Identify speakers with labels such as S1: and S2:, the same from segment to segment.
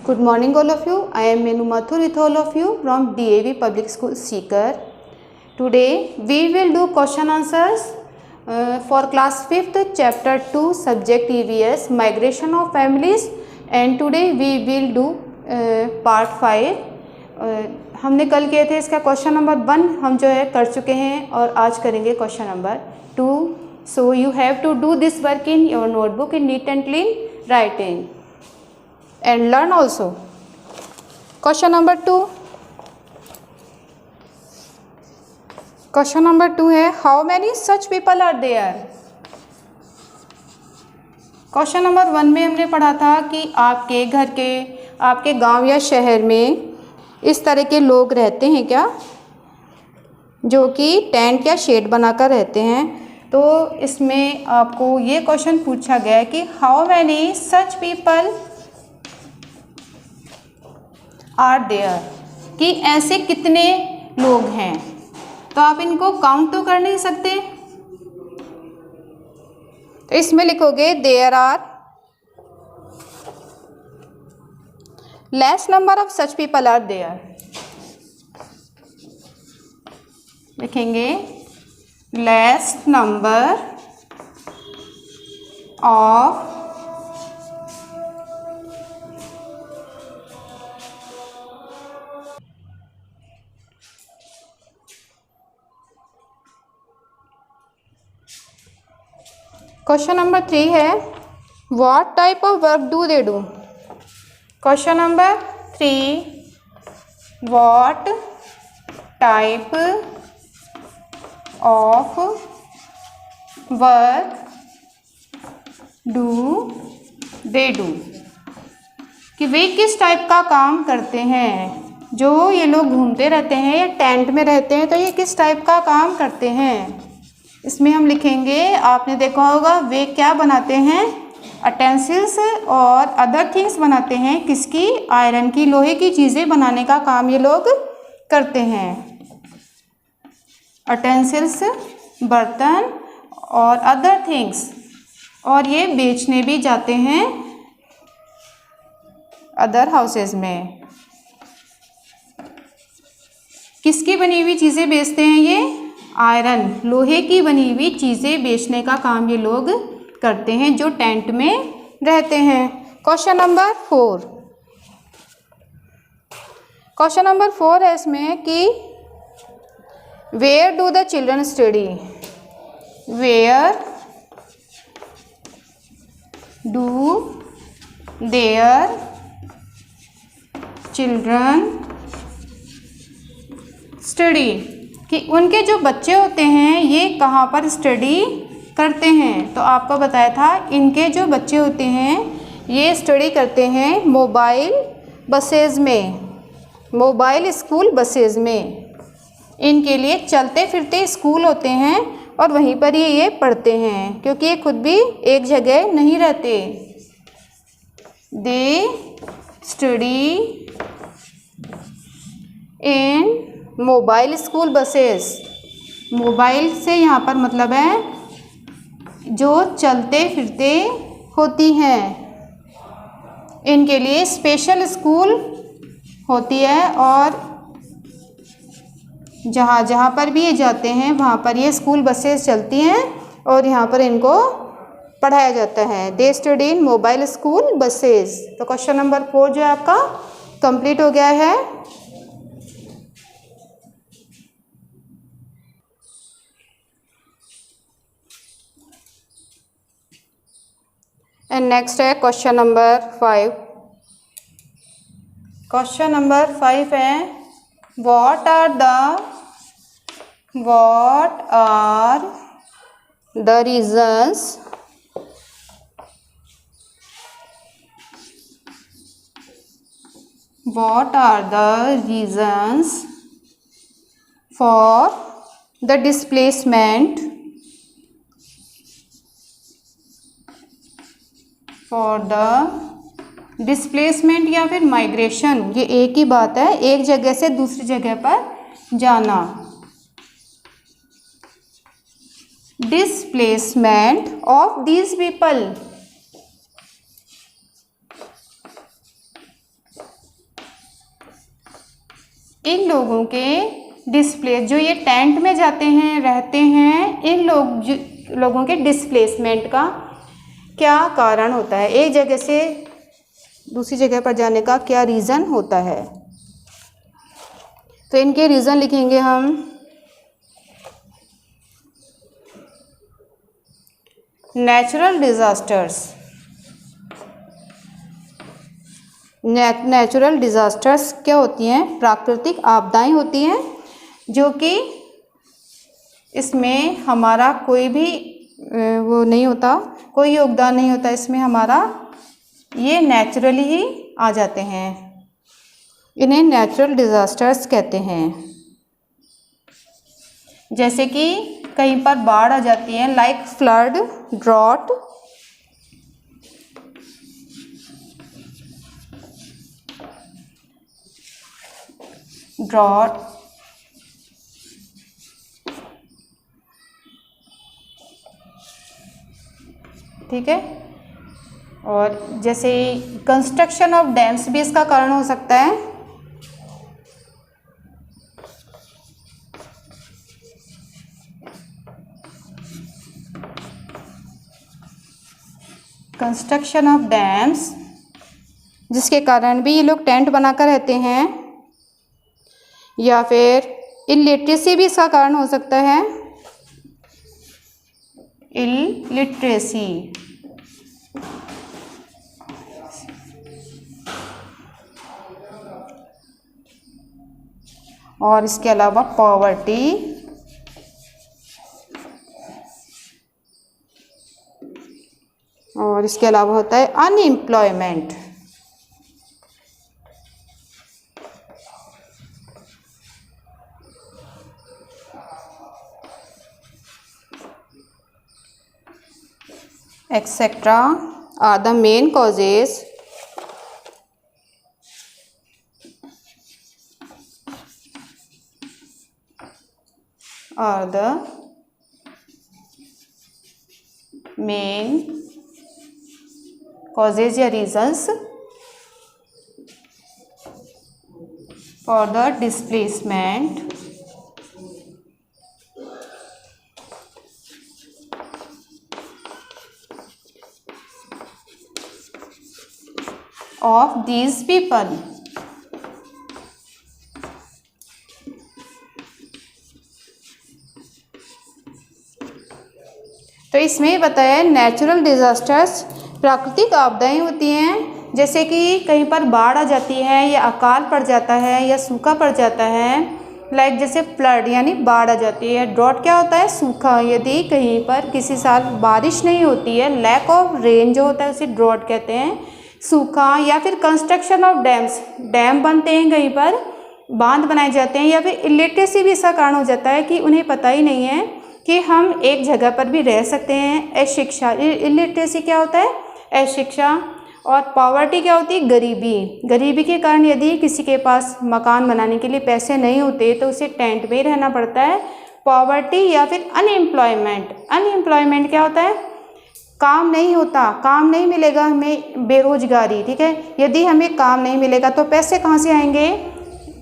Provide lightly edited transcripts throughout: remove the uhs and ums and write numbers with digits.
S1: Good morning all of you. I am Menu Mathur with all of you from DAV Public School Seeker. Today we will do question answers for class 5th chapter 2 subject EVS migration of families, and today we will do part 5. हमने कल किए थे इसका question number 1 हम जो है कर चुके हैं और आज करेंगे question number 2. So you have to do this work in your notebook in neat and clean writing and learn also. Question number 2. Question number 2 है how many such people are there. Question number 1 में हमने पढ़ा था कि आपके घर के, आपके गांव या शहर में इस तरह के लोग रहते हैं क्या, जो कि टेंट या शेड बनाकर रहते हैं. तो इसमें आपको ये क्वेश्चन पूछा गया है कि how many such people are there, कि ऐसे कितने लोग हैं. तो आप इनको काउंट तो कर नहीं सकते, तो इसमें लिखोगे there are less number of such people are there. लिखेंगे less number of question number 3 है what type of work do they do. Question number 3 what type of work do they do, कि वे किस टाइप का काम करते हैं. जो ये लोग घूमते रहते हैं या टेंट में रहते हैं, तो ये किस टाइप का काम करते हैं. इसमें हम लिखेंगे, आपने देखा होगा वे क्या बनाते हैं, अटेंसिल्स और अदर थिंग्स बनाते हैं. किसकी, आयरन की, लोहे की चीज़ें बनाने का काम ये लोग करते हैं. अटेंसिल्स बर्तन और अदर थिंग्स, और ये बेचने भी जाते हैं अदर हाउसेस में. किसकी बनी हुई चीज़ें बेचते हैं ये, आयरन, लोहे की बनी हुई चीज़ें बेचने का काम ये लोग करते हैं जो टेंट में रहते हैं. Question number 4. क्वेश्चन नंबर 4 है इसमें कि where do the children study. Where do their children study, कि उनके जो बच्चे होते हैं ये कहाँ पर स्टडी करते हैं. तो आपको बताया था इनके जो बच्चे होते हैं ये स्टडी करते हैं मोबाइल बसेज में, मोबाइल स्कूल बसेज में. इनके लिए चलते फिरते स्कूल होते हैं और वहीं पर ही ये पढ़ते हैं, क्योंकि ये खुद भी एक जगह नहीं रहते. दे study in mobile school buses. Mobile से यहाँ पर मतलब है जो चलते फिरते होती हैं. इनके लिए स्पेशल स्कूल होती है और जहाँ जहाँ पर भी ये जाते हैं वहाँ पर ये स्कूल बसेस चलती हैं और यहाँ पर इनको पढ़ाया जाता है. They study in mobile school buses. तो क्वेश्चन नंबर 4 जो है आपका कंप्लीट हो गया है. एंड नेक्स्ट है क्वेश्चन नंबर 5. क्वेश्चन नंबर 5 है what are the reasons for the displacement या फिर माइग्रेशन. ये एक ही बात है, एक जगह से दूसरी जगह पर जाना. डिस्प्लेसमेंट ऑफ दीज पीपल, इन लोगों के डिस्प्लेस, जो ये टेंट में जाते हैं रहते हैं, इन लोगों के डिस्प्लेसमेंट का क्या कारण होता है, एक जगह से दूसरी जगह पर जाने का क्या रीज़न होता है। तो इनके रीज़न लिखेंगे हम। नेचुरल डिज़ास्टर्स, नेचुरल डिज़ास्टर्स क्या होती हैं, प्राकृतिक आपदाएं होती हैं, जो कि इसमें हमारा कोई भी वो नहीं होता, कोई योगदान नहीं होता इसमें हमारा, ये नेचुरली ही आ जाते हैं, इन्हें नेचुरल डिज़ास्टर्स कहते हैं। जैसे कि कहीं पर बाढ़ आ जाती है, लाइक फ्लड, ड्रॉट, ठीक है। और जैसे कंस्ट्रक्शन ऑफ डैम्स भी इसका कारण हो सकता है। कंस्ट्रक्शन ऑफ डैम्स, जिसके कारण भी ये लोग टेंट बनाकर रहते हैं, या फिर इलिटरेसी भी इसका कारण हो सकता है, इलिटरेसी, और इसके अलावा पॉवर्टी, और इसके अलावा होता है unemployment. etc. are the main causes या reasons for the displacement of these people। तो इसमें बताया नेचुरल डिज़ास्टर्स प्राकृतिक आपदाएं होती हैं, जैसे कि कहीं पर बाढ़ आ जाती है, या अकाल पड़ जाता है, या सूखा पड़ जाता है, लाइक जैसे फ्लड यानी बाढ़ आ जाती है। ड्रॉट क्या होता है, सूखा, यदि कहीं पर किसी साल बारिश नहीं होती है, लैक ऑफ रेन जो होता है उसे ड्रॉट कहते हैं, सूखा। या फिर कंस्ट्रक्शन ऑफ डैम्स, डैम बनते हैं कहीं पर, बांध बनाए जाते हैं। या फिर इलिटरेसी भी इसका कारण हो जाता है कि उन्हें पता ही नहीं है कि हम एक जगह पर भी रह सकते हैं। अशिक्षा, इलिटरेसी क्या होता है, अशिक्षा। और पॉवर्टी क्या होती है, गरीबी। गरीबी के कारण यदि किसी के पास मकान बनाने के लिए पैसे नहीं होते तो उसे टेंट में ही रहना पड़ता है, पॉवर्टी। या फिर अनएम्प्लॉयमेंट, अनएम्प्लॉयमेंट क्या होता है, काम नहीं होता, काम नहीं मिलेगा हमें, बेरोजगारी, ठीक है। यदि हमें काम नहीं मिलेगा तो पैसे कहाँ से आएंगे।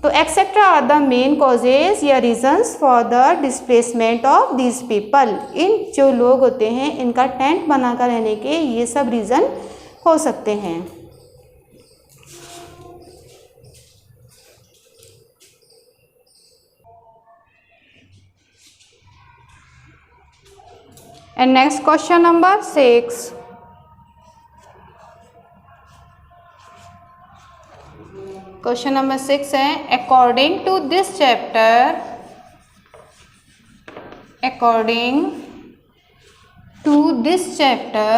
S1: तो etcetera are the main causes या reasons for the displacement of this people. इन जो लोग होते हैं इनका टेंट बनाकर रहने के ये सब रीज़न हो सकते हैं। And next question number 6. Question number 6 है, according to this chapter, according to this chapter,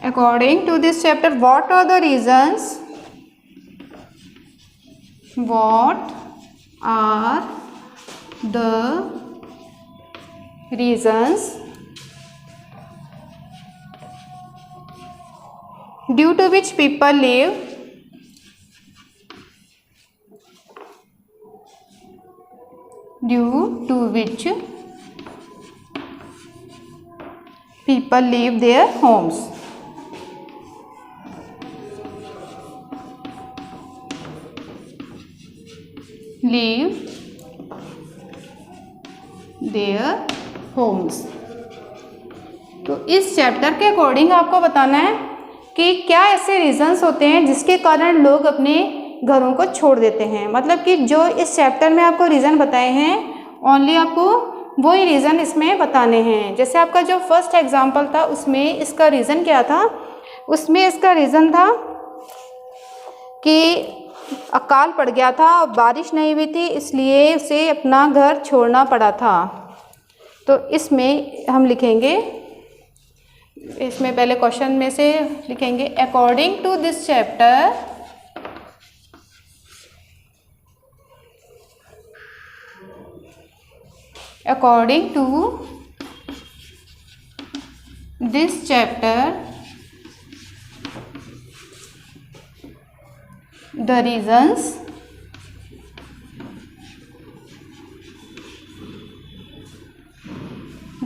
S1: according to this chapter, what are the reasons, what are the reasons due to which people live, due to which people leave their homes. Leave their homes. तो इस chapter के according आपको बताना है कि क्या ऐसे reasons होते हैं जिसके कारण लोग अपने घरों को छोड़ देते हैं। मतलब कि जो इस चैप्टर में आपको रीज़न बताए हैं, ओनली आपको वही रीज़न इसमें बताने हैं। जैसे आपका जो फर्स्ट एग्जाम्पल था उसमें इसका रीज़न क्या था, उसमें इसका रीज़न था कि अकाल पड़ गया था और बारिश नहीं हुई थी, इसलिए उसे अपना घर छोड़ना पड़ा था। तो इसमें हम लिखेंगे, इसमें पहले क्वेश्चन में से लिखेंगे according to this chapter, according to this chapter the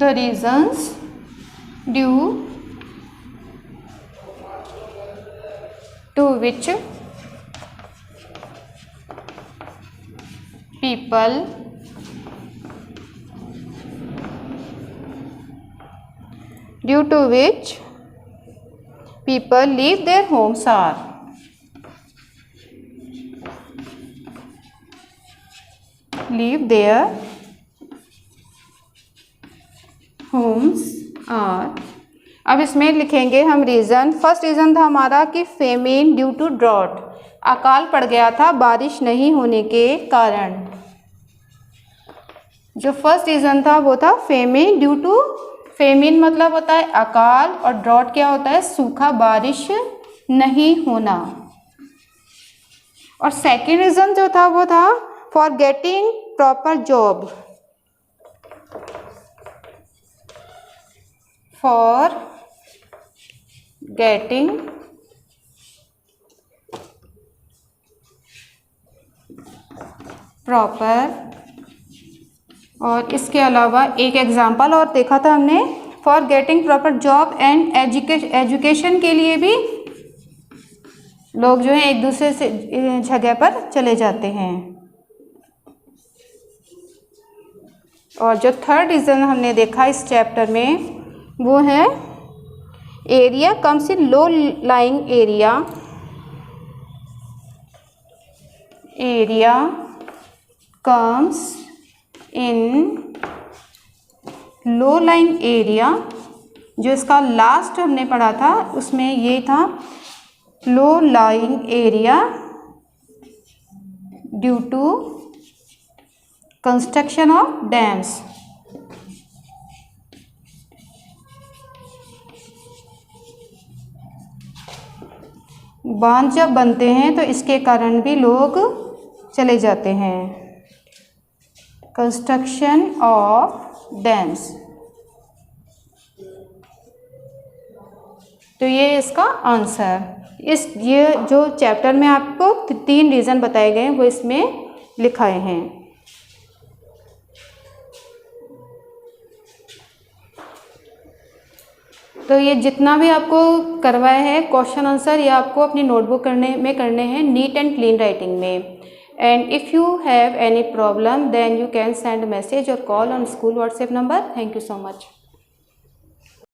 S1: reasons due to which people leave their homes are leave their homes are। अब इसमें लिखेंगे हम रीज़न। फर्स्ट रीज़न था हमारा कि फेमिन ड्यू टू ड्रॉट, अकाल पड़ गया था बारिश नहीं होने के कारण। जो फर्स्ट रीज़न था वो था फेमिन ड्यू टू, फेमिन मतलब होता है अकाल और ड्रॉट क्या होता है, सूखा, बारिश नहीं होना। और सेकेंड रीज़न जो था वो था for getting proper job, for getting proper. और इसके अलावा एक एग्जाम्पल और देखा था हमने, for getting proper job and education के लिए भी लोग जो है एक दूसरे से जगह पर चले जाते हैं। और जो थर्ड रीज़न हमने देखा इस चैप्टर में वो है area comes in low lying area, area comes in low lying area. जो इसका लास्ट हमने पढ़ा था उसमें ये था low lying area due to construction of dams. बांध जब बनते हैं तो इसके कारण भी लोग चले जाते हैं, कंस्ट्रक्शन ऑफ डैम्स। तो ये इसका आंसर। ये जो चैप्टर में आपको 3 रीज़न बताए गए हैं वो इसमें लिखाए हैं। तो ये जितना भी आपको करवाया है क्वेश्चन आंसर, ये आपको अपनी नोटबुक करने हैं नीट एंड क्लीन राइटिंग में। And if you have any problem then you can send message और call on school WhatsApp number. Thank you so much.